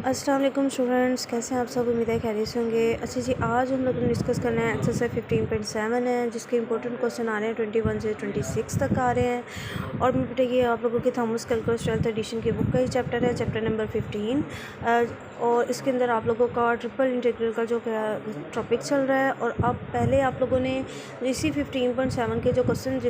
अस्सलाम वालेकुम स्टूडेंट्स, कैसे हैं आप सब। उम्मीद है खैरियत से होंगे। अच्छा जी, आज हम लोग डिस्कस करना है एक्सरसाइज 15.7 है, जिसके इंपॉर्टेंट क्वेश्चन आ रहे हैं 21 से 26 तक आ रहे हैं। और बेटा ये आप लोगों के थॉमस कैलकुलस 12th एडिशन की बुक का ही चैप्टर है, चैप्टर नंबर 15। और इसके अंदर आप लोगों का ट्रिपल इंटीग्रल का जो टॉपिक चल रहा है। और अब पहले आप लोगों ने इसी 15.7 के जो क्वेश्चन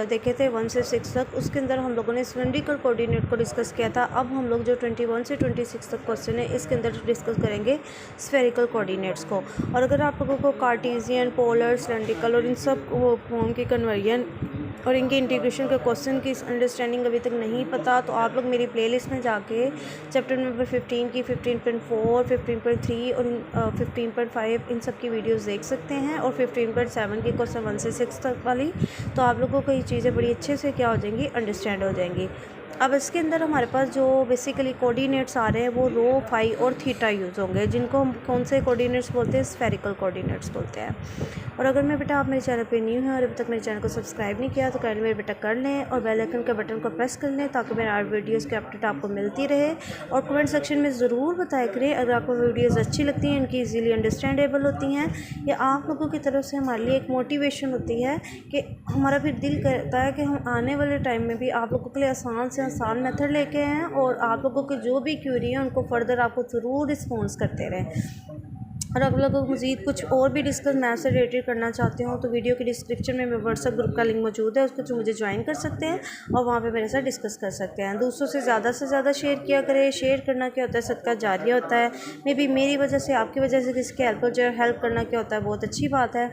देखे थे 1 से 6 तक, उसके अंदर हम लोगों ने सिलेंड्रिकल कोऑर्डिनेट को डिस्कस किया था। अब हम लोग जो 21 से 26 तक क्वेश्चन है, इसके अंदर डिस्कस करेंगे स्फेरिकल कोऑर्डिनेट्स को। और अगर आप लोगों को कार्टेशियन, पोलर, सिलेंड्रिकल और इन सब फॉर्म की कन्वर्जन और इनके इंटीग्रेशन के क्वेश्चन की अंडरस्टैंडिंग अभी तक नहीं पता, तो आप लोग मेरी प्लेलिस्ट में जाके चैप्टर नंबर 15 की 15.4, 15.3 और 15.5 इन सब की वीडियोस देख सकते हैं। और 15.7 की क्वेश्चन 1 से 6 तक वाली, तो आप लोगों को ये चीज़ें बड़ी अच्छे से क्या हो जाएंगी, अंडरस्टैंड हो जाएंगी। अब इसके अंदर हमारे पास जो बेसिकली कोऑर्डिनेट्स आ रहे हैं वो रो, फाई और थीटा यूज़ होंगे, जिनको हम कौन से कोऑर्डिनेट्स बोलते हैं, स्फेरिकल कोऑर्डिनेट्स बोलते हैं। और अगर मैं बेटा आप मेरे चैनल पे न्यू हैं और अभी तक मेरे चैनल को सब्सक्राइब नहीं किया, तो काइंडली मेरे बेटा कर लें और बेल आइकन के बटन को प्रेस कर लें, ताकि मेरे हर वीडियोज़ की अपडेट आपको मिलती रहे। और कमेंट सेक्शन में ज़रूर बताया करें अगर आपको वीडियोज़ अच्छी लगती हैं, इनकी ईजीली अंडरस्टैंडेबल होती हैं, या आप लोगों की तरफ से हमारे लिए एक मोटिवेशन होती है कि हमारा फिर दिल करता है कि हम आने वाले टाइम में भी आप लोगों के लिए आसान से आसान मेथड लेके आएँ और आप लोगों की जो भी क्यूरी है उनको फर्दर आपको ज़रूर रिस्पॉन्स करते रहें। और अगर लोगों को मज़ीद कुछ और भी डिस्कस मैथ से रिलेटेड करना चाहते हो, तो वीडियो के डिस्क्रिप्शन में मेरे व्हाट्सएप ग्रुप का लिंक मौजूद है, उसको जो मुझे ज्वाइन कर सकते हैं और वहाँ पे मेरे साथ डिस्कस कर सकते हैं। दूसरों से ज़्यादा शेयर किया करें। शेयर करना क्या होता है, सदका जारिया होता है। मे बी मेरी वजह से, आपकी वजह से किसी की हेल्प करना क्या होता है, बहुत अच्छी बात है।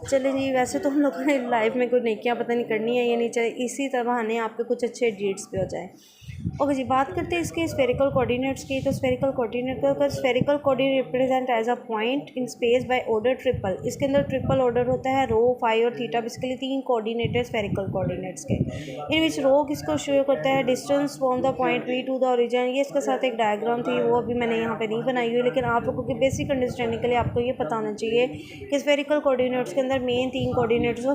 चलें जी, वैसे तो हम लोगों ने लाइफ में कोई नेकियां पता नहीं करनी है या नहीं, चाहे इसी तरह बहाने आपके कुछ अच्छे डीड्स भी हो जाए। ओके जी, बात करते हैं इसके स्फेरिकल कोऑर्डिनेट्स की। तो स्फेरिकल कोऑर्डिनेट को अगर spherical coordinate represent as a point in space by order triple, इसके अंदर ट्रिपल ऑर्डर होता है, रो, फाई और थीटा। बेसिकली 3 कोऑर्डिनेट है स्फेरिकल कोऑर्डिनेट्स के। इन विच रो किसको शो करता है, distance from the point V to the origin. ये इसके साथ एक डायग्राम थी, वो अभी मैंने यहाँ पे नहीं बनाई हुई, लेकिन आप लोगों की बेसिक अंडरस्टैंडिंग के लिए आपको ये पता होना चाहिए कि स्फेरिकल कोऑर्डिनेट्स के अंदर मेन 3 कोऑर्डिनेट्स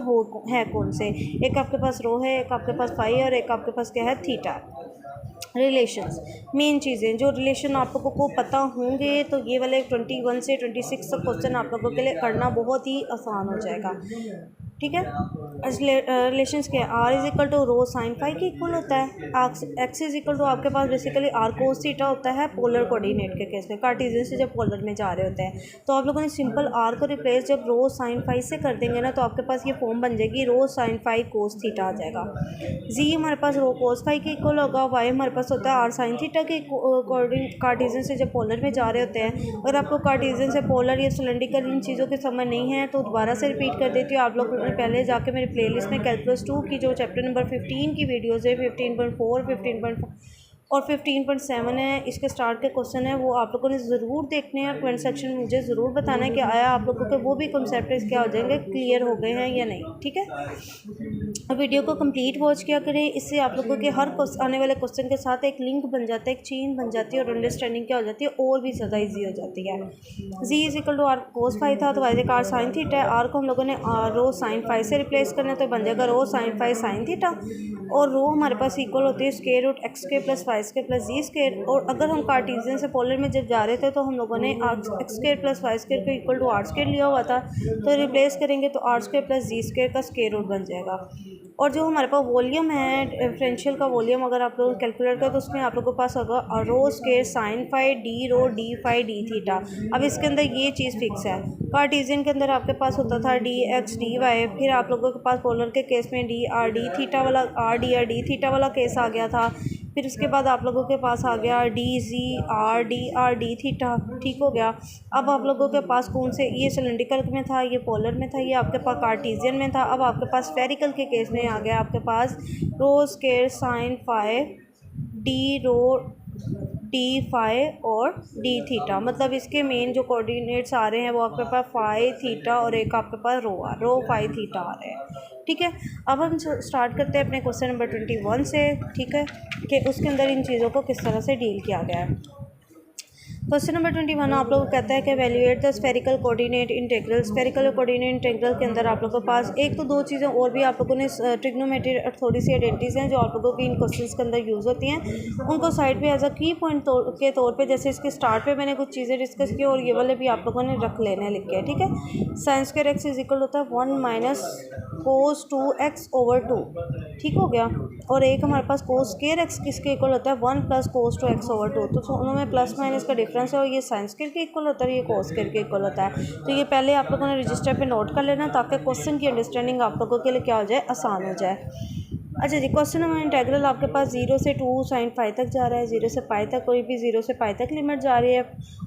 है कौन से। एक आपके पास रो है, एक आपके पास फाई और एक आपके पास क्या है, थीटा। रिलेशंस, मेन चीज़ें जो रिलेशन आप लोगों को पता होंगे, तो ये वाले 21 से 26 तक क्वेश्चन आप लोगों के लिए करना बहुत ही आसान हो जाएगा। ठीक है। रिलेशंस के R is equal to rho sine phi के इक्वल होता है। एक्स इज इक्वल टू आपके पास बेसिकली आर कोस थीटा होता है पोलर कोऑर्डिनेट के केस में, कार्टेशियन से जब पोलर में जा रहे होते हैं। तो आप लोगों ने सिंपल आर को रिप्लेस जब रो साइन फाई से कर देंगे ना, तो आपके पास ये फॉर्म बन जाएगी, rho sine phi cos theta आ जाएगा। जी हमारे पास रो कोस फाई के इक्वल होगा, वाई हमारे पास होता है आर साइन थीटा के अकॉर्डिंग, कार्टेशियन से जब पोलर में जा रहे होते हैं। अगर आपको कार्टेशियन से पोलर या सिलेंड्रिकल इन चीज़ों के समझ नहीं है, तो दोबारा से रिपीट कर देती हूँ। आप लोग पहले जाके मेरे प्लेलिस्ट में कैलकुलस 2 की जो चैप्टर नंबर 15 की वीडियोज़ है, 15.4, 15.5 और 15.7 है, इसके स्टार्ट के क्वेश्चन है, वो आप लोगों ने ज़रूर देखने हैं। कमेंट सेक्शन में मुझे ज़रूर बताना है कि आया आप लोगों के वो भी कॉन्सेप्ट क्या हो जाएंगे, क्लियर हो गए हैं या नहीं। ठीक है, और वीडियो को कंप्लीट वॉच किया करें, इससे आप लोगों के हर आने वाले क्वेश्चन के साथ एक लिंक बन जाता है, एक चेन बन जाती है और अंडरस्टैंडिंग क्या हो जाती है, और भी ज़्यादा ईजी हो जाती है। Z is equal to r cos phi था, तो वाई आर साइन थीटा है। आर को हम लोगों ने रो साइन फाई से रिप्लेस करना है, तो बन जाएगा rho sine phi sine theta. और रो हमारे पास इक्वल होती है square root x square plus Y square plus जी स्क्वायर। और अगर हम कार्टेशियन से पोलर में जब जा रहे थे, तो हम लोगों ने X square plus Y square को इक्वल टू आर स्क्वायर लिया हुआ था, तो रिप्लेस करेंगे तो आर स्क्वायर प्लस जी स्क्वायर का स्क्वायर रूट बन जाएगा। और जो हमारे पास वॉल्यूम है, डिफरेंशियल का वॉल्यूम अगर आप लोग कैलकुलेट करें, तो उसमें आप लोगों के पास होगा रो square sine phi D rho D phi D theta. अब इसके अंदर ये चीज़ फिक्स है। कार्टेशियन के अंदर आपके पास होता था डी एक्स डी वाई, फिर आप लोगों के पास पोलर के केस में डी आर डी थीटा वाला आर डी थीटा वाला केस आ गया था। फिर उसके बाद आप लोगों के पास आ गया डी डी थीटा। ठीक हो गया। अब आप लोगों के पास कौन से, ये सिलेंड्रिकल में था, ये पोलर में था, ये आपके पास कार्टेशियन में था। अब आपके पास स्फेरिकल के केस में आ गया आपके पास रो square sine phi D rho D phi और डी थीटा। मतलब इसके मेन जो कोऑर्डिनेट्स आ रहे हैं वो आपके पास फाई थीटा और एक आपके पास रो फाई थीटा आ रहे हैं। ठीक है, अब हम स्टार्ट करते हैं अपने क्वेश्चन नंबर 21 से। ठीक है, कि उसके अंदर इन चीज़ों को किस तरह से डील किया गया है। क्वेश्चन नंबर 21 आप लोग को कहता है कि valuate the spherical coordinate integral. Spherical coordinate integral के अंदर आप लोगों के पास एक तो दो चीज़ें और भी आप लोगों ने ट्रिग्नोमेट्री और थोड़ी सी आइडेंटिटीज़ हैं जो आप लोगों की इन क्वेश्चंस के अंदर यूज़ होती हैं, उनको साइड पे एज अ की पॉइंट के तौर पे, जैसे इसके स्टार्ट पे मैंने कुछ चीज़ें डिस्कस की और ये वाले भी आप लोगों ने रख लेने हैं लिख के, ठीक है। Sine square x is equal होता है 1 माइनस कोस 2x ओवर 2, ठीक हो गया। और एक हमारे पास कोस स्क्वायर एक्स किसके इक्वल होता है 1 प्लस कोस 2x ओवर 2, तो दोनों में प्लस माइनस का डिफरेंस है और ये साइन स्क्वायर के इक्वल होता है, ये कोस स्क्वायर के इक्वल होता है। तो ये पहले आप लोगों ने रजिस्टर पे नोट कर लेना ताकि क्वेश्चन की अंडरस्टैंडिंग आप लोगों के लिए क्या हो जाए, आसान हो जाए। अच्छा जी, क्वेश्चन नंबर इंटेग्रल आपके पास 0 से 2 sin पाई तक जा रहा है, 0 से पाई तक, कोई भी 0 से पाई तक लिमिट जा रही है।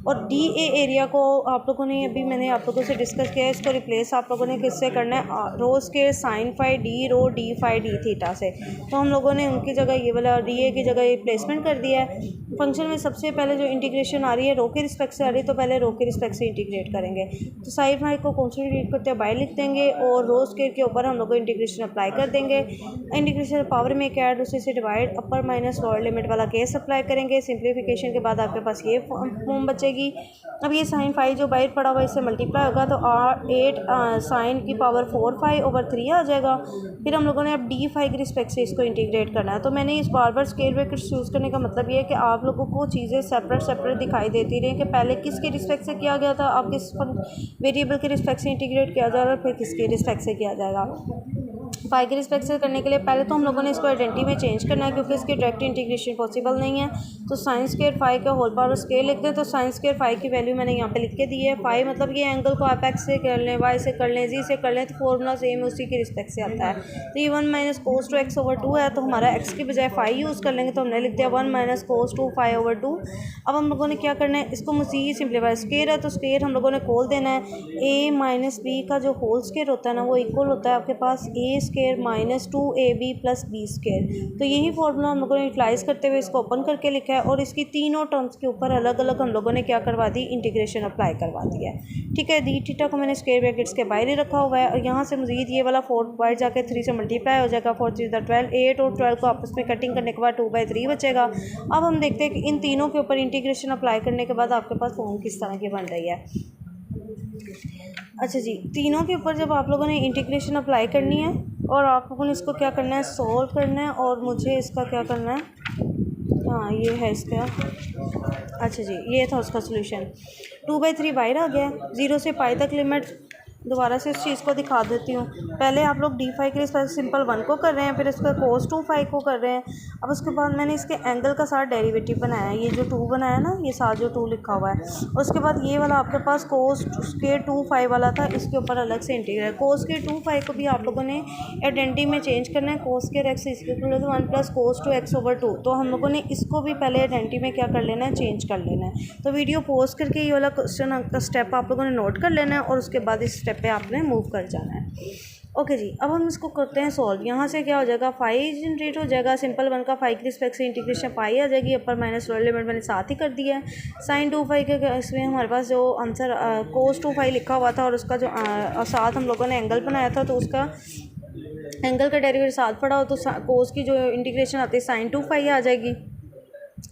और डी ए एरिया को आप लोगों ने अभी मैंने आप लोगों से डिस्कस किया है, इसको रिप्लेस आप लोगों ने किससे करना है, रो square sine phi D rho D phi D theta से। तो हम लोगों ने उनकी जगह ये वाला डी ए की जगह रिप्लेसमेंट कर दिया है। फंक्शन में सबसे पहले जो इंटीग्रेशन आ रही है रो के रिस्पेक्ट से आ रही है, तो पहले रो के रिस्पेक्ट से इंटीग्रेट करेंगे। तो साइन फाई को कॉन्स्टेंट करते हैं बाय लिख देंगे और रो स्क्वायर के ऊपर हम लोग इंटीग्रेशन अप्लाई कर देंगे। इंटीग्रेशन पावर में क्या है, उसी से डिवाइड अपर माइनस लोअर लिमिट वाला केस अप्लाई करेंगे। सिंप्लीफिकेशन के बाद आपके पास ये फॉर्म बचेगी। अब ये साइन फाई जो बाहर पड़ा हुआ इससे मल्टीप्लाई होगा तो 8 साइन की पावर 4 फाई ओवर 3 आ जाएगा। फिर हम लोगों ने अब डी फाई के रिस्पेक्ट से इसको इंटीग्रेट करना है। तो मैंने इस बार बार स्केल ब्रैकेट्स यूज़ करने का मतलब ये है कि आप लोगों को चीज़ें सेपरेट दिखाई देती रही कि पहले किसके रिस्पेक्ट से किया गया था, अब किस वेरिएबल के रिस्पेक्ट से इंटीग्रेट किया जा रहा है, फिर किसके रिस्पेक्ट से किया जाएगा। फाई के रिस्पेक्ट से करने के लिए पहले तो हम लोगों ने इसको आइडेंटिटी में चेंज करना है क्योंकि इसकी डायरेक्ट इंटीग्रेशन पॉसिबल नहीं है। तो साइन स्क्वायर फाई का होल पावर स्केल लिखते हैं। तो साइन स्क्वायर फाई की वैल्यू मैंने यहाँ पे लिख के दी है। फाई मतलब ये एंगल को आप एक्स से कर लें, वाई से कर लें, जी से कर लें, तो फॉर्मूला सेम उसी के रिस्पेक्ट से आता है। तो ये 1 माइनस कोस 2 एक्स ओवर 2 है, तो हमारा एक्स की बजाय फाई यूज़ कर लेंगे, तो हमने लिख दिया 1 माइनस कोस 2 फाई ओवर 2। अब हम लोगों ने क्या करना है, इसको मज़ीद सिंप्लीफाई, स्क्वायर है तो स्क्वायर हम लोगों ने खोल देना है। ए माइनस बी का जो होल स्क्वायर होता है ना, वो इक्वल होता है आपके पास a square minus 2ab plus b square. तो यही फॉर्मूला हम लोगों ने यूटिलाइज़ करते हुए इसको ओपन करके लिखा है और इसकी तीनों टर्म्स के ऊपर अलग अलग हम लोगों ने क्या करवा दी, इंटीग्रेशन अप्लाई करवा दिया है। ठीक है, डी थीटा को मैंने स्क्वायर ब्रैकेट्स के बाहर ही रखा हुआ है और यहाँ से मजीद ये वाला 4 बाहर जाके 3 से मल्टीप्लाई हो जाएगा। 4 3 12, 8 और 12 को आपस में कटिंग करने के बाद 2/3 बचेगा। अब हम देखते हैं कि इन तीनों के ऊपर इंटीग्रेशन अप्लाई करने के बाद आपके पास फॉर्म किस तरह की बन रही है। अच्छा जी, तीनों के ऊपर जब आप लोगों ने इंटीग्रेशन अप्लाई करनी है और आप लोगों ने इसको क्या करना है, सॉल्व करना है और मुझे इसका क्या करना है, हाँ ये है इसका। अच्छा जी, ये था उसका सोल्यूशन। 2/3 बाहर आ गया, 0 से पाई तक लिमिट। दोबारा से इस चीज़ को दिखा देती हूँ। पहले आप लोग डी फाई के लिए सिंपल 1 को कर रहे हैं, फिर इसका कोस 2 फाई को कर रहे हैं। अब उसके बाद मैंने इसके एंगल का सारा डेरिवेटिव बनाया है, ये जो 2 बनाया ना, ये साथ जो 2 लिखा हुआ है। उसके बाद ये वाला आपके पास कोस के 2 फाई वाला था, इसके ऊपर अलग से इंटीग्रल। कोस के 2 फाई को भी आप लोगों ने आइडेंटिटी में चेंज करना है। कोस के X equal to 1 plus cos 2 X over 2। तो हम लोगों ने इसको भी पहले आइडेंटिटी में क्या कर लेना है, चेंज कर लेना है। तो वीडियो पॉज करके ये वाला क्वेश्चन का स्टेप आप लोगों ने नोट कर लेना है और उसके बाद इस स्टेप पे आपने मूव कर जाना है। ओके जी, अब हम इसको करते हैं सॉल्व। यहाँ से क्या हो जाएगा, फाई जनरेट हो जाएगा। सिंपल 1 का फाई के रिस्पेक्ट से इंटीग्रेशन पाई आ जाएगी। अपर माइनस लोअर लिमिट मैंने साथ ही कर दिया है। साइन 2 फाई के इसमें हमारे पास जो आंसर कोस 2 फाई लिखा हुआ था और उसका जो साथ हम लोगों ने एंगल बनाया था, तो उसका एंगल का डेरिवेटिव साथ पड़ा हो तो कोस की जो इंटीग्रेशन आती है साइन 2 फाई आ जाएगी।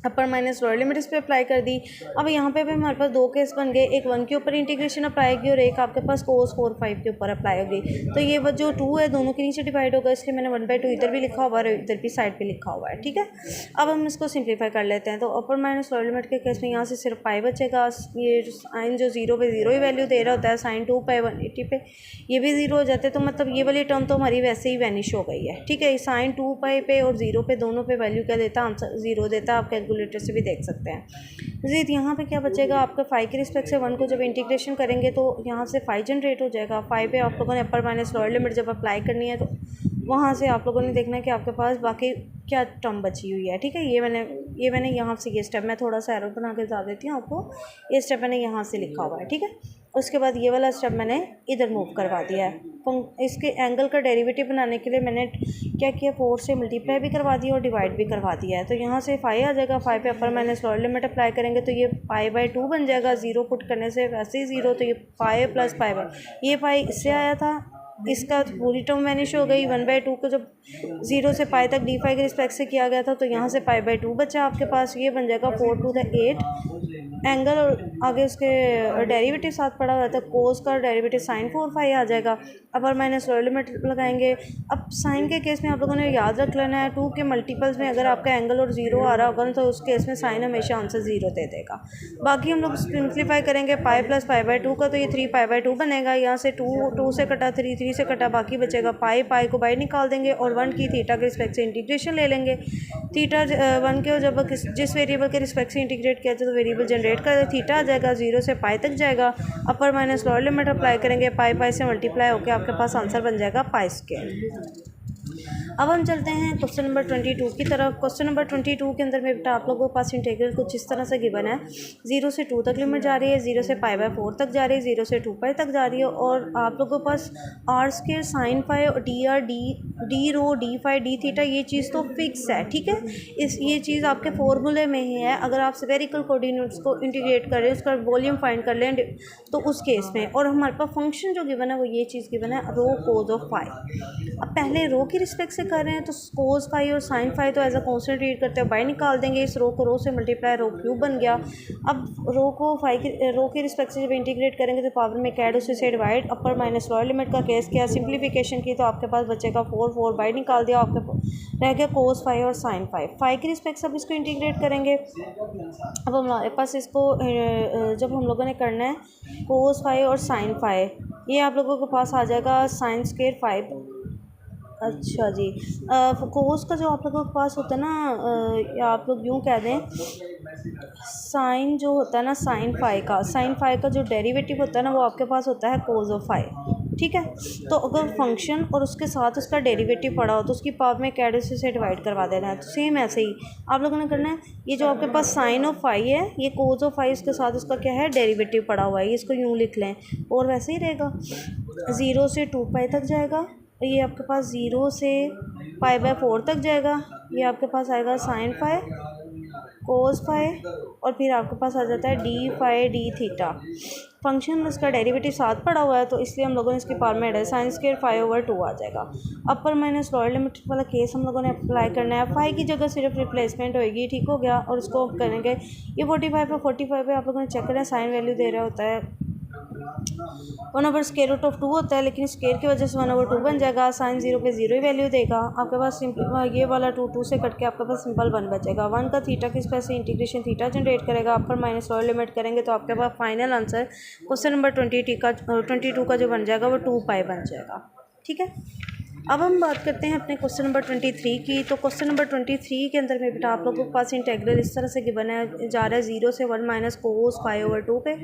अपर माइनस लोअर लिमिट इस पर अप्लाई कर दी। अब यहाँ पे भी हमारे पास 2 केस बन गए, एक 1 के ऊपर इंटीग्रेशन अप्लाई होगी और एक आपके पास कोस 4 5 के ऊपर अप्लाई होगी। तो ये जो 2 है दोनों के नीचे डिवाइड होगा, इसलिए मैंने 1/2 इधर भी लिखा हुआ है और इधर भी साइड पे लिखा हुआ है। ठीक है, अब हम इसको सिंप्लीफाई कर लेते हैं। तो अपर माइनस लोअर लिमिट के केस में यहाँ से सिर्फ पाई बचेगा। ये साइन जो 0 पे 0 ही वैल्यू दे रहा होता है, साइन 2 पाई 180 पे ये भी 0 हो जाते हैं। तो मतलब ये वाली टर्म तो हमारी वैसे ही वैनिश हो गई है। ठीक है, साइन 2 पाई पे और 0 पे दोनों पे वैल्यू क्या देता है, आंसर 0 देता है। आप कैलकुलेटर से भी देख सकते हैं। मज़ीद यहाँ पे क्या बचेगा, आपका फाई के रिस्पेक्ट से 1 को जब इंटीग्रेशन करेंगे तो यहाँ से फाई जनरेट हो जाएगा। फाई पे आप लोगों ने अपर माइनस लोअर लिमिट जब अप्लाई करनी है तो वहाँ से आप लोगों ने देखना है कि आपके पास बाकी क्या टर्म बची हुई है। ठीक है, ये मैंने यहाँ से ये स्टेप मैं थोड़ा सा एरो बना के बता देती हूँ आपको। ये स्टेप मैंने यहाँ से लिखा हुआ है। ठीक है, उसके बाद ये वाला स्टेप मैंने इधर मूव करवा दिया है। इसके एंगल का डेरिवेटिव बनाने के लिए मैंने क्या किया, 4 से मल्टीप्लाई भी करवा दिया और डिवाइड भी करवा दिया है। तो यहाँ से फाई आ जाएगा। फाई पे अपर माइनस लोअर लिमिट अप्लाई करेंगे तो ये पाई/2 बन जाएगा। 0 पुट करने से वैसे ही 0, तो ये पाई प्लस पाई बाय, ये पाई इससे आया था, इसका पूरी टर्म वैनिश हो गई। 1/2 को जब 0 से पाई तक डी फाई के रिस्पेक्ट से किया गया था तो यहाँ से पाई/2 बचा आपके पास। ये बन जाएगा 4 to the 8 एंगल और आगे उसके डेरिवेटिव साथ पड़ा हुआ था, कोस का डेरिवेटिव साइन 4 फाई आ जाएगा। अपर माइनस लोअर लिमिट लगाएंगे। अब साइन के केस में आप लोगों ने याद रख लेना है 2 के मल्टीपल्स में अगर आपका एंगल और 0 आ रहा होगा ना तो उस केस में साइन हमेशा आंसर 0 दे देगा। बाकी हम लोग सिंप्लीफाई करेंगे पाई प्लस पाई बाई 2 का, तो ये 3 पाई बाई 2 बनेगा। यहाँ से 2 से कटा 3 से कटा, बाकी बचेगा पाई। पाई को बाई निकाल देंगे और 1 की थीटा के रिस्पेक्ट से इंटीग्रेशन ले लेंगे। थीटा 1 के जब जिस वेरिएबल के रिस्पेक्ट से इंटीग्रेट किया जाए तो वेरिएबल जनरेट कर थीटा आ जाएगा, 0 से पाई तक जाएगा। अपर माइनस लोअर लिमिट अप्लाई करेंगे, पाई पाई से मल्टीप्लाई होकर आपके पास आंसर बन जाएगा पाई स्क्वायर। अब हम चलते हैं क्वेश्चन नंबर 22 की तरफ। क्वेश्चन नंबर 22 के अंदर में बेटा आप लोगों के पास इंटीग्रल कुछ इस तरह से गिवन है। 0 से 2 तक लिमिट जा रही है, 0 से पाई बाय 4 तक जा रही है, 0 से 2 पाई तक जा रही है, और आप लोगों के पास आर स्क्वायर साइन फाई और D R D rho D phi D theta ये चीज़ तो फिक्स है, ठीक है। ये चीज़ आपके फॉर्मूले में ही है। अगर आप स्फेरिकल कोऑर्डिनेट्स को इंटीग्रेट करें, उसका वॉल्यूम फाइंड कर लें तो उस केस में, और हमारे पास फंक्शन जो गिवन है वो ये चीज़ गिवन है रो कोज ऑफ फाई। अब पहले रो की रिस्पेक्ट से कर रहे हैं तो कोस फाई और साइन फाई तो एज अ कॉन्स्टेंट रीड करते हैं, बाई निकाल देंगे। इस रो को रो से मल्टीप्लाई रो क्यूब बन गया। अब रो को रो की रिस्पेक्ट से जब इंटीग्रेट करेंगे तो पावर में कैड उसी से डिवाइड। अपर माइनस लोअर लिमिट का केस किया, सिंप्लीफिकेशन की तो आपके पास बचेगा 4 बाई निकाल दिया, आपके रह गया कोस फाई और साइन फाई। फाई की रिस्पेक्ट से अब इसको इंटीग्रेट करेंगे। अब हमारे पास इसको जब हम लोगों ने करना है कोस फाई और साइन फाई, ये आप लोगों के पास आ जाएगा साइन स्क्वायर 5। अच्छा जी, कोस का जो आप लोगों के पास होता है ना, या आप लोग यूँ कह दें साइन जो होता है ना साइन फाई का जो डेरिवेटिव होता है ना वो आपके पास होता है कोस ऑफ फाई, ठीक है। तो अगर फंक्शन और उसके साथ उसका डेरिवेटिव पड़ा हो तो उसकी पावर में कैड से डिवाइड करवा देना है। तो सेम ऐसे ही आप लोगों ने करना है। ये जो आपके पास साइन ऑफ फाई है, ये कोस ऑफ फाई, उसके साथ उसका क्या है डेरिवेटिव पड़ा हुआ है, इसको यूँ लिख लें और वैसे ही रहेगा। 0 से 2 पाई तक जाएगा, ये आपके पास 0 से पाई बाय 4 तक जाएगा। ये आपके पास आएगा साइन फाई कोस फाई, और फिर आपके पास आ जाता है D phi D theta. Function इसका डेरिवेटिव साथ पड़ा हुआ है तो इसलिए हम लोगों ने इसकी पावर में ऐड है, साइन स्क्वायर 5/2 आ जाएगा। अपर माइनस लोअर लिमिट वाला केस हम लोगों ने अप्लाई करना है। फाई की जगह सिर्फ रिप्लेसमेंट होएगी, ठीक हो गया। और उसको करेंगे ये 45 पे आप लोगों ने चेक करना है, साइन वैल्यू दे रहा होता है 1/√2 होता है, लेकिन स्क्वायर की वजह से 1/2 बन जाएगा। साइन 0 पे 0 ही वैल्यू देगा। आपके पास सिंपल ये वाला 2 से कट के आपके पास सिंपल 1 बचेगा। 1 का थीटा किस पैसे इंटीग्रेशन थीटा जनरेट करेगा। अपर माइनस लोअर लिमिट करेंगे तो आपके पास फाइनल आंसर क्वेश्चन नंबर 22 का जो बन जाएगा वो 2 पाई बन जाएगा, ठीक है। अब हम बात करते हैं अपने क्वेश्चन नंबर 23 की। तो क्वेश्चन नंबर 23 के अंदर में बेटा आप लोगों के पास इंटेग्रल इस तरह से गिवन है, जा रहा है 0 से 1 माइनस कोस 5/2 पे,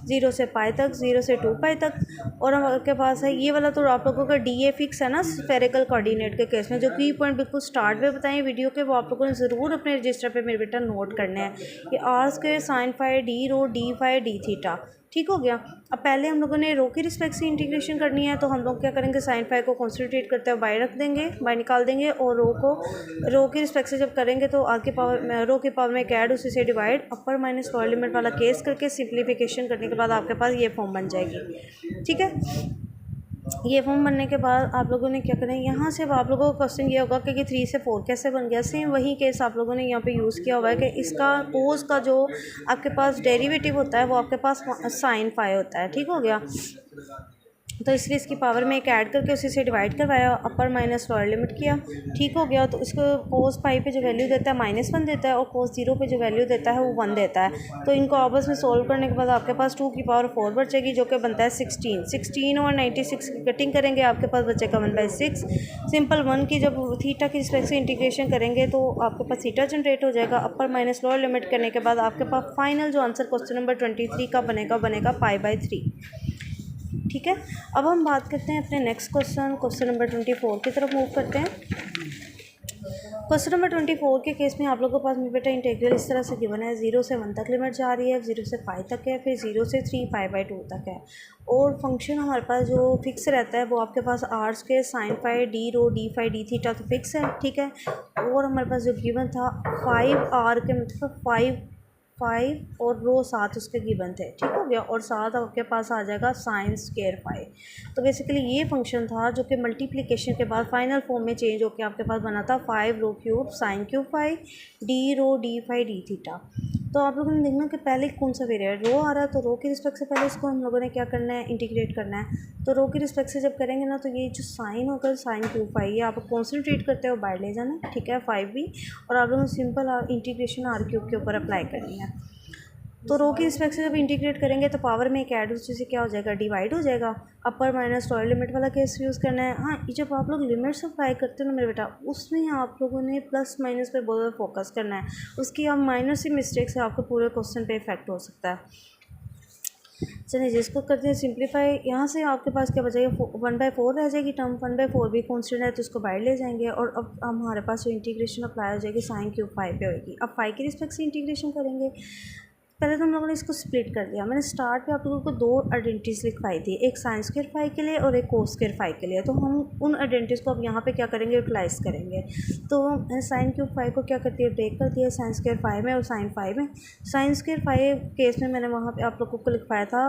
0 से पाई तक, 0 से 2 पाई तक। और आपके पास है ये वाला, तो आप लोगों का डी ए फिक्स है ना स्फेरिकल कोऑर्डिनेट के केस में। जो की पॉइंट बिल्कुल स्टार्ट में बताएं वीडियो के, वो आप लोगों ने ज़रूर अपने रजिस्टर पर मेरे बेटा नोट करना है कि R square sine phi D rho D phi D theta, ठीक हो गया। अब पहले हम लोगों ने रो की रिस्पेक्ट से इंटीग्रेशन करनी है, तो हम लोग क्या करेंगे, साइन फाई को कॉन्सेंट्रेट करते हुए बाई रख देंगे, बाई निकाल देंगे, और रो की रिस्पेक्ट से जब करेंगे तो आगे पावर रो की पावर में कैड उसी से डिवाइड। अपर माइनस लोअर लिमिट वाला केस करके सिंप्लीफिकेशन करने के बाद आपके पास ये फॉर्म बन जाएगी, ठीक है। ये फॉर्म बनने के बाद आप लोगों ने क्या करना है, यहाँ से आप लोगों का क्वेश्चन ये होगा कि 3 से 4 कैसे बन गया। सेम वही केस आप लोगों ने यहाँ पे यूज़ किया हुआ है कि इसका कोस का जो आपके पास डेरिवेटिव होता है वो आपके पास साइन फाई होता है, ठीक हो गया। तो इसलिए इसकी पावर में एक ऐड करके उसी से डिवाइड करवाया, अपर माइनस लोअर लिमिट किया, ठीक हो गया। तो इसको कोस पाई पे जो वैल्यू देता है -1 देता है, और कोस 0 पे जो वैल्यू देता है वो 1 देता है। तो इनको आपस में सोल्व करने के बाद आपके पास 2 की पावर 4 बचेगी, जो कि बनता है 16 और 96 की कटिंग करेंगे, आपके पास बचेगा 1/6। सिंपल 1 की जब थीटा की रिस्पेक्ट से इंटीग्रेशन करेंगे तो आपके पास थीटा जनरेट हो जाएगा। अपर माइनस लोअर लिमिट करने के बाद आपके पास फाइनल जो आंसर क्वेश्चन नंबर 23 का बनेगा π/3, ठीक है। अब हम बात करते हैं अपने नेक्स्ट क्वेश्चन नंबर 24 की तरफ मूव करते हैं। क्वेश्चन नंबर 24 के केस में आप लोगों के पास में बेटा इंटीग्रल इस तरह से गिवन है, 0 से 1 तक लिमिट जा रही है, 0 से पाई तक है, फिर 0 से 3 π/2 तक है। और फंक्शन हमारे पास जो फिक्स रहता है वो आपके पास r square sine phi D rho D phi D theta तो फिक्स है, ठीक है। और हमारे पास जो गिवन था 5r के मतलब 5 और रो 7 उसके गिवन थे, ठीक हो गया। और साथ आपके पास आ जाएगा साइन स्क्वायर फाई। तो बेसिकली ये फंक्शन था जो कि मल्टीप्लिकेशन के बाद फाइनल फॉर्म में चेंज होकर आपके पास बना था 5 rho cube sine cube phi D rho D phi D theta. तो आप लोगों ने देखना कि पहले कौन सा वेरिएबल रो आ रहा है, तो रो के रिस्पेक्ट से पहले इसको हम लोगों ने क्या करना है, इंटीग्रेट करना है। तो रो के रिस्पेक्ट से जब करेंगे ना, तो ये जो साइन होगा साइन क्यूब फाई, ये आप कॉन्सेंट्रेट करते हो बाहर ले जाना, ठीक है, 5 भी, और आप लोगों ने सिंपल इंटीग्रेशन आर क्यूब के ऊपर अप्लाई करनी है। तो रो की रिस्पेक्ट से जब इंटीग्रेट करेंगे तो पावर में एक ऐड उससे से क्या हो जाएगा, डिवाइड हो जाएगा। अपर माइनस लोअर लिमिट वाला केस यूज़ करना है। हाँ, जब आप लोग लिमिट्स अप्लाई करते हो ना मेरे बेटा, उसमें आप लोगों ने प्लस माइनस पे बहुत फोकस करना है। उसकी आप माइनर सी मिस्टेक से आपको पूरे क्वेश्चन पे इफेक्ट हो सकता है। चलिए जिसको करते हैं सिंप्लीफाई, यहाँ से आपके पास क्या बचेगा, 1/4 रह जाएगी टर्म, 1/4 भी कॉन्स्टेंट है तो उसको बाहर ले जाएंगे, और अब हमारे पास जो इंटीग्रेशन अप्लाई हो जाएगी साइन क्यूब फाइव पे होगी। अब फाइव के रिस्पेक्ट से इंटीग्रेशन करेंगे। पहले तो हम लोगों ने इसको स्प्लिट कर दिया। मैंने स्टार्ट पे आप लोगों को दो आइडेंटिटीज लिखवाई थी, एक साइन स्क्वायर फाई के लिए और एक कोस स्क्वायर फाई के लिए। तो हम उन आइडेंटिटीज को अब यहाँ पे क्या करेंगे, यूटिलाइज करेंगे। तो साइन क्यूब फाई को क्या करती है, ब्रेक करती है साइन स्क्वायर फाई में और साइन फाई में। साइन स्क्वायर फाई केस में मैंने वहाँ पे आप लोगों को लिखवाया था,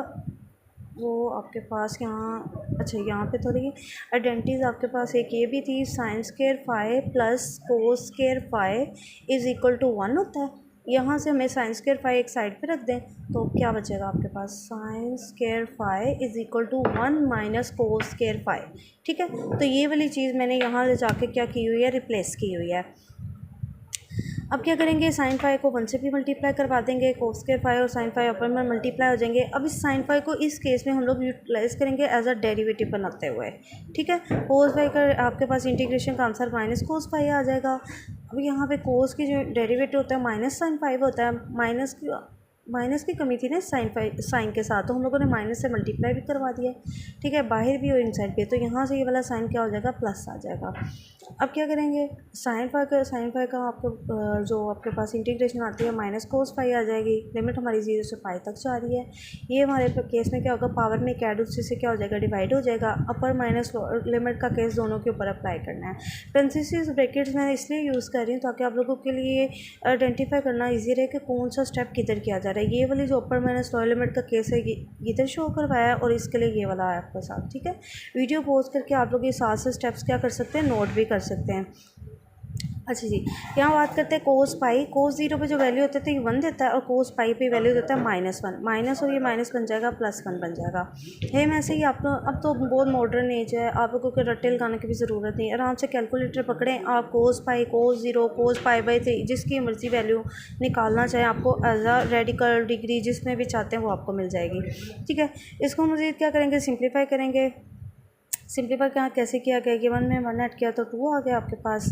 वो आपके पास यहाँ, अच्छा यहाँ पे थोड़ी आइडेंटिटीज आपके पास एक ये भी थी, sine square phi plus cos square phi is equal to 1 होता है। यहाँ से हमें साइन स्क्वायर फाई एक साइड पे रख दें तो क्या बचेगा आपके पास, sine square phi is equal to 1 minus cos square phi. ठीक है, तो ये वाली चीज़ मैंने यहाँ ले जाके क्या की हुई है, रिप्लेस की हुई है। अब क्या करेंगे, साइन फाई को 1 से भी मल्टीप्लाई करवा देंगे, कोस स्क्वायर फाई और साइन फाई अपन में मल्टीप्लाई हो जाएंगे। अब इस साइन फाई को इस केस में हम लोग यूटिलाइज करेंगे एज अ डेरिवेटिव बनाते हुए। ठीक है, कोस फाई का आपके पास इंटीग्रेशन का आंसर माइनस कोस फाई आ जाएगा। अब यहाँ पे कोस की जो डेरिवेटिव होता है माइनस साइन फाइव होता है, माइनस की कमी थी ना साइन के साथ, तो हम लोगों ने माइनस से मल्टीप्लाई भी करवा दिया। ठीक है, बाहर भी और इनसाइड भी, तो यहाँ से ये वाला साइन क्या हो जाएगा, प्लस आ जाएगा। अब क्या करेंगे, साइन फाई का आपको जो आपके पास इंटीग्रेशन आती है माइनस कोस फाई आ जाएगी। लिमिट हमारी 0 से पाई तक जा रही है। ये हमारे केस में क्या होगा, पावर में कैड उससे क्या हो जाएगा, डिवाइड हो जाएगा। अपर माइनस लिमिट का केस दोनों के ऊपर अप्लाई करना है। पेरेंथेसिस ब्रैकेट्स मैं इसलिए यूज़ कर रही हूँ ताकि आप लोगों के लिए आइडेंटिफाई करना ईजी रहे कि कौन सा स्टेप किधर किया जा रहा है। ये वाली जो अपर माइनस लोअर लिमिट का केस है ये इधर शो करवाया है और इसके लिए ये वाला है आपके साथ। ठीक है, वीडियो पॉज करके आप लोग ये साथ से स्टेप्स क्या कर सकते हैं, नोट भी कर सकते हैं। अच्छा जी, यहाँ बात करते हैं कोस पाई। कोस 0 पे जो वैल्यू होता है तो ये 1 देता है, और कोस पाई पे वैल्यू देता है -1। माइनस और ये माइनस बन जाएगा +1 बन जाएगा। है वैसे ही आप लोग, अब तो बहुत मॉडर्न एज है, आप लोगों को रट्टे लगाने की भी ज़रूरत नहीं है। आराम से कैलकुलेटर पकड़ें, आप कोस पाई, कोस 0, कोस पाई/3 जिसकी मर्जी वैल्यू निकालना चाहें आपको एज अ रेडिकल डिग्री जिसमें भी चाहते हैं वो आपको मिल जाएगी। ठीक है, इसको मज़ीद क्या करेंगे, सिंप्लीफाई करेंगे। सिंप्लीफाई क्या कैसे किया गया कि 1 में 1 ऐड किया तो 2 आ गया आपके पास,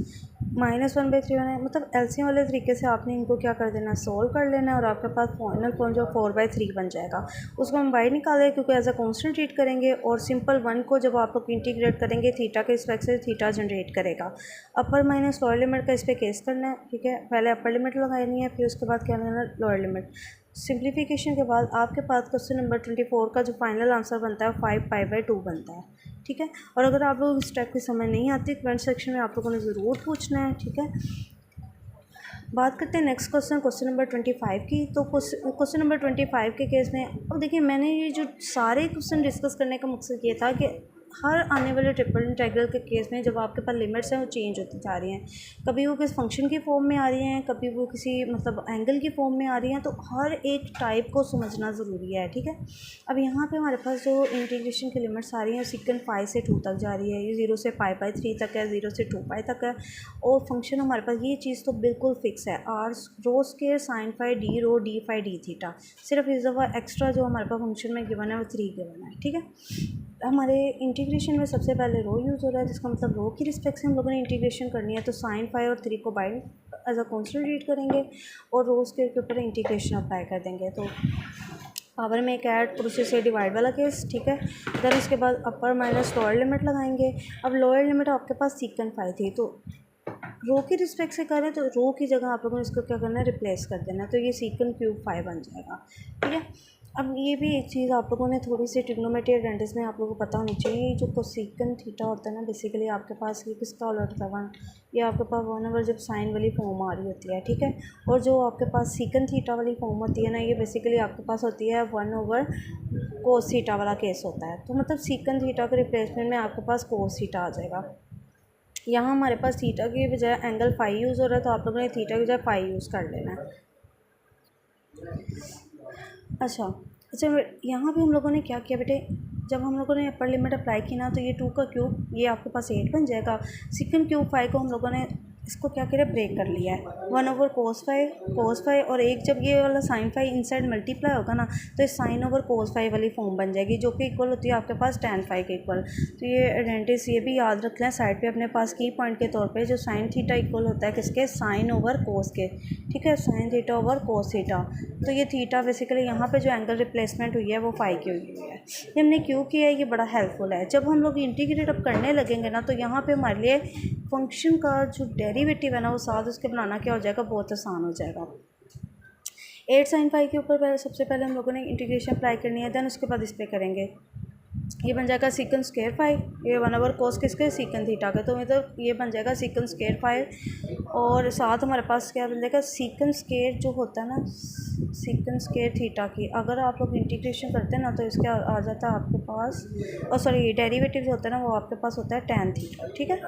-1/3 है। मतलब एलसीएम वाले तरीके से आपने इनको क्या कर देना, सोल्व कर लेना है, और आपके पास फाइनल पॉइंट जो 4/3 बन जाएगा। उसको हम बाहर निकालेंगे क्योंकि एज अ कॉन्स्टेंट ट्रीट करेंगे, और सिंपल 1 को जब आप लोग इंटीग्रेट करेंगे थीटा के रिस्पेक्ट से थीटा जनरेट करेगा। अपर माइनस लोअर लिमिट का इस पर केस करना है। ठीक है, पहले अपर लिमिट लगानी है, फिर उसके बाद क्या लेना है, लोअर लिमिट। सिंप्लीफिकेशन के बाद आपके पास क्वेश्चन नंबर 24 का जो फाइनल आंसर बनता है 5π/2 बनता है। ठीक है, और अगर आप लोग स्टेप की समझ नहीं आती कमेंट सेक्शन में आप लोगों ने ज़रूर पूछना है। ठीक है, बात करते हैं नेक्स्ट क्वेश्चन नंबर 25 की। तो क्वेश्चन नंबर 25 के केस में अब देखिए, मैंने ये जो सारे क्वेश्चन डिस्कस करने का मकसद ये था कि हर आने वाले ट्रिपल इंटीग्रल के केस में जब आपके पास लिमिट्स हैं वो चेंज होती जा रही हैं, कभी वो किस फंक्शन की फॉर्म में आ रही हैं, कभी वो किसी मतलब एंगल की फॉर्म में आ रही हैं, तो हर एक टाइप को समझना ज़रूरी है। ठीक है, अब यहाँ पे हमारे पास जो इंटीग्रेशन की लिमिट्स आ रही हैं सेकंड 5 से 2 तक जा रही है, ये 0 से π/3 तक है, 0 से 2π तक है, और फंक्शन हमारे पास ये चीज़ तो बिल्कुल फिक्स है, r रो स्क्वायर साइन फाई d रो d फाई d थीटा। सिर्फ इस दफ़ा एक्स्ट्रा जो हमारे पास फंक्शन में गिवन है वो 3 गिवन है। ठीक है, हमारे इंटीग्रेशन में सबसे पहले रो यूज़ हो रहा है, जिसका मतलब रो की रिस्पेक्ट से हम लोगों ने इंटीग्रेशन करनी है, तो साइन फाई और 3 को bind as a constant read करेंगे और रो स्क्वायर के ऊपर इंटीग्रेशन अप्लाई कर देंगे। तो पावर में एक ऐड और उसी से डिवाइड वाला केस। ठीक है, देन इसके बाद अपर माइनस लोअर लिमिट लगाएंगे। अब लोअर लिमिट आपके पास सीकन फाई थी, तो रो की रिस्पेक्ट से करें तो रो की जगह आप लोगों ने इसको क्या करना है, रिप्लेस कर देना, तो ये सीकन क्यूब फाई बन जाएगा। ठीक है, अब ये भी एक चीज़ आप लोगों ने थोड़ी सी ट्रिग्नोमेट्री एडवांटेज में आप लोगों को पता होनी चाहिए। जो कोसेकन थीटा होता है ना, बेसिकली आपके पास ये किसका उलट था 1, ये आपके पास 1/, जब साइन वाली फॉर्म आ रही होती है। ठीक है, और जो आपके पास सीकन थीटा वाली फॉर्म होती है ना, ये बेसिकली आपके पास होती है 1/, कोस थीटा वाला केस होता है। तो मतलब सीकन थीटा के रिप्लेसमेंट में आपके पास कोस थीटा आ जाएगा। यहाँ हमारे पास थीटा के बजाय एंगल फाई यूज़ हो रहा है, तो आप लोगों ने थीटा के बजाय फाई यूज़ कर लेना है। अच्छा अच्छा, यहाँ पे हम लोगों ने क्या किया बेटे, जब हम लोगों ने अपर लिमिट अप्लाई की ना, तो ये 2 का क्यूब ये आपके पास 8 बन जाएगा। सेकंड क्यूब 5 को हम लोगों ने इसको क्या किया, ब्रेक कर लिया है। 1/cos 5 और एक जब ये वाला sin 5 इनसाइड मल्टीप्लाई होगा ना, तो ये sin/cos 5 वाली फॉर्म बन जाएगी, जो कि इक्वल होती है आपके पास tan 5 के इक्वल। तो ये आइडेंटिस ये भी याद रख लें साइड पे अपने पास की पॉइंट के तौर पे, जो sin थीटा इक्वल होता है किसके, sin/cos के, ठीक है, sin थीटा/cos थीटा। तो ये थीटा बेसिकली यहाँ पे जो एंगल रिप्लेसमेंट हुई है वो 5 की हुई है। ये हमने क्यों किया है, ये बड़ा हेल्पफुल है। जब हम लोग इंटीग्रेट अब करने लगेंगे ना, तो यहाँ पे हमारे लिए फंक्शन का जो डेरिवेटिव है ना, वो साथ उसके बनाना क्या हो जाएगा, बहुत आसान हो जाएगा। 8 sin 5 के ऊपर सबसे पहले हम लोगों ने इंटीग्रेशन अप्लाई करनी है, देन उसके बाद इस पर करेंगे। ये बन जाएगा सीकन स्क्वायर 5, ये 1/cos किसके, सीकन थीटा का, तो मतलब ये बन जाएगा सीकन स्क्वायर 5। और साथ हमारे पास क्या बन जाएगा, सीकन स्क्वायर जो होता है ना, सीकन स्क्वायर थीटा की अगर आप लोग इंटीग्रेशन करते हैं ना, तो इसके आ जाता है आपके पास, और सॉरी डेरिवेटिव जो होता है ना, वो आपके पास होता है tan थीटा, ठीक है।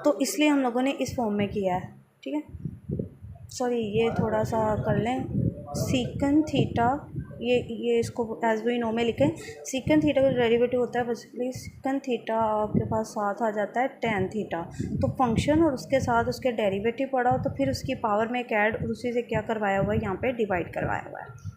तो इसलिए हम लोगों ने इस फॉर्म में किया है, ठीक है। सॉरी ये थोड़ा सा कर लें, सीकन थीटा, ये इसको एज वी नो में लिखें। सीकन थीटा का डेरिवेटिव होता है बेसिकली सीकन थीटा, आपके पास साथ आ जाता है tan थीटा। तो फंक्शन और उसके साथ उसके डेरिवेटिव पढ़ा हो, तो फिर उसकी पावर में एक ऐड, उसी से क्या करवाया हुआ है, यहाँ पे डिवाइड करवाया हुआ है।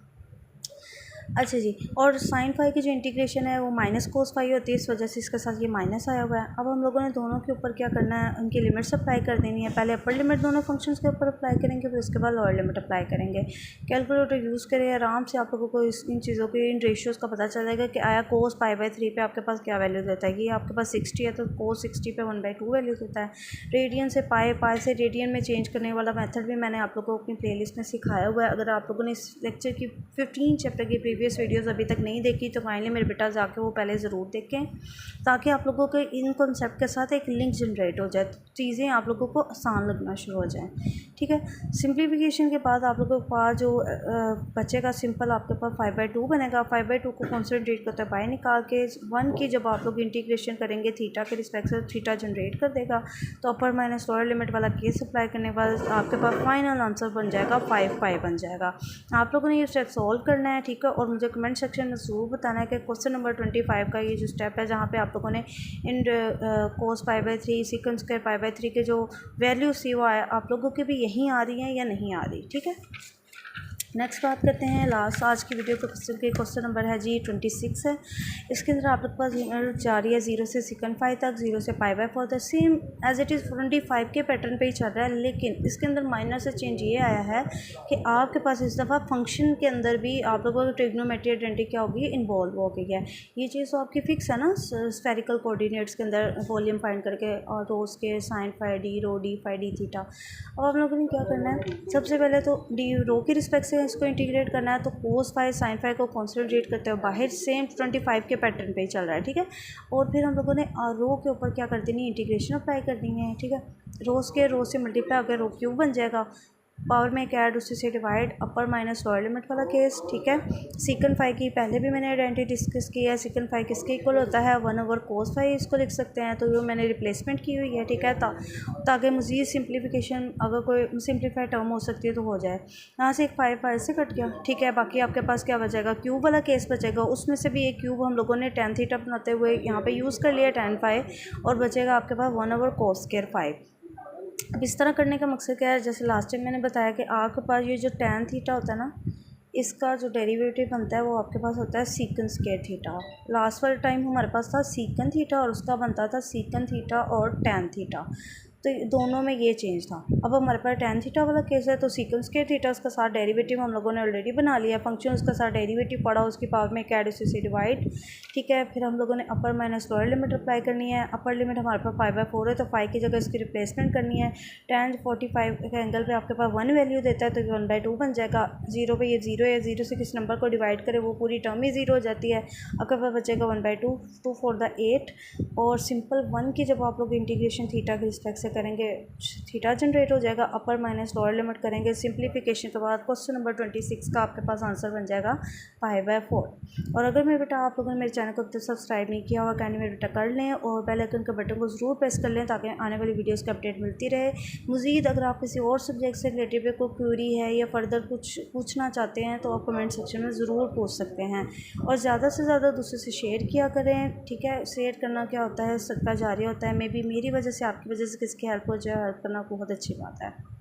अच्छा जी, और sin 5 की जो इंटीग्रेशन है वो -cos 5 होती है, इस वजह से इसके साथ ये माइनस आया हुआ है। अब हम लोगों ने दोनों के ऊपर क्या करना है, उनकी लिमिट्स अप्लाई कर देनी है। पहले अपर लिमिट दोनों फंक्शंस के ऊपर अप्लाई करेंगे, फिर उसके बाद लोअर लिमिट अप्लाई करेंगे। कैलकुलेटर यूज़ करें, आराम से आप लोगों को इन चीज़ों के, इन रेशियोज़ का पता चल जाएगा कि आया cos π/3 पे आपके पास क्या वैल्यू देता है। ये आपके पास 60 है, तो cos 60 पे 1/2 वैल्यू देता है। रेडियन से पाई से रेडियन में चेंज करने वाला मेथड भी मैंने आप लोगों को अपनी प्लेलिस्ट में सिखाया हुआ है। अगर आप लोगों ने इस लेक्चर की 15 चैप्टर की प्रीवियस वीडियोज़ अभी तक नहीं देखी, तो फाइनली मेरे बेटा जाके वो पहले ज़रूर देखें, ताकि आप लोगों के इन कॉन्सेप्ट के साथ एक लिंक जनरेट हो जाए, तो चीज़ें आप लोगों को आसान लगना शुरू हो जाएं, ठीक है। सिंप्लीफिकेशन के बाद आप लोगों के पास जो बचेगा सिंपल, आपके पास 5/2 बनेगा। 5/2 को कॉन्सेंट्रेट करते हैं बाहर निकाल के 1 की जब आप लोग इंटीग्रेशन करेंगे थीटा के रिस्पेक्ट से, थीटा जनरेट कर देगा। तो अपर माइनस लोअर लिमिट वाला केस अप्लाई करने के बाद आपके पास फाइनल आंसर बन जाएगा 5 बन जाएगा। आप लोगों ने ये स्टेप सॉल्व करना है, ठीक है। और मुझे कमेंट सेक्शन में ज़रूर बताना है कि क्वेश्चन नंबर 25 का ये जो स्टेप है, जहाँ पे आप लोगों ने इन cos π/3 सीकंड स्क्वायर π/3 के जो वैल्यूज थी वो आप लोगों की भी यहीं आ रही हैं या नहीं आ रही, ठीक है। नेक्स्ट बात करते हैं लास्ट आज की वीडियो के क्वेश्चन नंबर है जी 26 है। इसके अंदर आप लोग के पास लिमिट जा रही है 0 से सेकंड 5 तक, 0 से π/4 तक, सेम एज इट इज़ 25 के पैटर्न पे ही चल रहा है। लेकिन इसके अंदर माइनर से चेंज ये आया है कि आपके पास इस दफ़ा फंक्शन के अंदर भी आप लोगों को ट्रिग्नोमेट्री आइडेंटिटी क्या होगी, इन्वॉल्व हो गई है। ये चीज़ तो आपकी फिक्स है ना, स्फेरिकल कोऑर्डिनेट्स के अंदर वॉल्यूम फाइंड करके, और तो उसके sin phi d रो d phi d थीटा। अब आप लोगों ने क्या करना है, सबसे पहले तो डी रो की रिस्पेक्ट से इसको इंटीग्रेट करना है। तो cos 5 sin 5 को कॉन्सेंट्रेट करते हुए बाहर सेम 25 के पैटर्न पे ही चल रहा है, ठीक है। और फिर हम लोगों ने रो के ऊपर क्या कर देनी है, इंटीग्रेशन अप्लाई कर देनी है, ठीक है। रो से मल्टीप्लाई होकर रो क्यूब बन जाएगा, पावर में एक ऐड, उसी से डिवाइड, अपर माइनस लोअर लिमिट वाला केस, ठीक है। सीकन 5 की पहले भी मैंने आइडेंटिटी डिस्कस की है। सीकन 5 किसके इक्वल होता है, 1/cos 5 इसको लिख सकते हैं। तो ये मैंने रिप्लेसमेंट की हुई है, ठीक है, ताकि मज़ीद सिंप्लीफिकेशन अगर कोई सिंप्लीफाइड टर्म हो सकती है तो हो जाए। यहाँ से एक 5 से कट गया, ठीक है। बाकी आपके पास क्या बचेगा, क्यूब वाला केस बचेगा। उसमें से भी एक क्यूब हम लोगों ने tan थीटा बनाते हुए यहाँ पर यूज़ कर लिया tan 5, और बचेगा आपके पास 1/cos स्क्वायर 5। अब इस तरह करने का मकसद क्या है, जैसे लास्ट टाइम मैंने बताया कि आपके पास ये जो tan थीटा होता है ना, इसका जो डेरिवेटिव बनता है वो आपके पास होता है सीकन स्क्वायर थीटा। लास्ट वाले टाइम हमारे पास था सीकन थीटा और उसका बनता था सीकन थीटा और tan थीटा। तो दोनों में ये चेंज था। अब हमारे पास tan थीटा वाला केस है, तो सीकन स्क्वायर थीटा उसका साथ डेरिवेटिव हम लोगों ने ऑलरेडी बना लिया। फंक्शन उसका साथ डेरिवेटिव पड़ा, उसकी पावर में कैड से डिवाइड, ठीक है। फिर हम लोगों ने अपर माइनस लोअर लिमिट अप्लाई करनी है। अपर लिमिट हमारे पास 5/4 है, तो 5 की जगह इसकी रिप्लेसमेंट करनी है। tan 45 के एंगल पे आपके पास 1 वैल्यू देता है, तो 1/2 बन जाएगा। 0 पे ये 0 है, 0 से किस नंबर को डिवाइड करे वो पूरी टर्म ही 0 हो जाती है। आपके पास बचेगा 1/2, 2 4 8। और सिंपल 1 की जब आप लोग इंटीग्रेशन थीटा के रिस्पेक्ट से से करेंगे थीटा जनरेट हो जाएगा, अपर माइनस लोअर लिमिट करेंगे, सिंप्लीफिकेशन के बाद क्वेश्चन नंबर 26 का आपके पास आंसर बन जाएगा π/4। और अगर मेरे बेटा आप लोगों ने मेरे चैनल को अब तक सब्सक्राइब नहीं किया हुआ कैंडी मेरे बेटा कर लें और बेल आइकन के बटन को ज़रूर प्रेस कर लें ताकि आने वाली वीडियोज़ की अपडेट मिलती रहे। मज़ीद अगर आप किसी और सब्जेक्ट से रिलेटेड कोई क्वेरी है या फर्दर कुछ पूछना चाहते हैं तो आप कमेंट सेक्शन में ज़रूर पूछ सकते हैं। और ज़्यादा से ज़्यादा दूसरे से शेयर किया करें, ठीक है। शेयर करना क्या होता है, सदका जारी होता है। मे बी मेरी वजह से आपकी वजह से किसकी हेल्प हो जाए, हेल्प करना बहुत अच्छी बात है।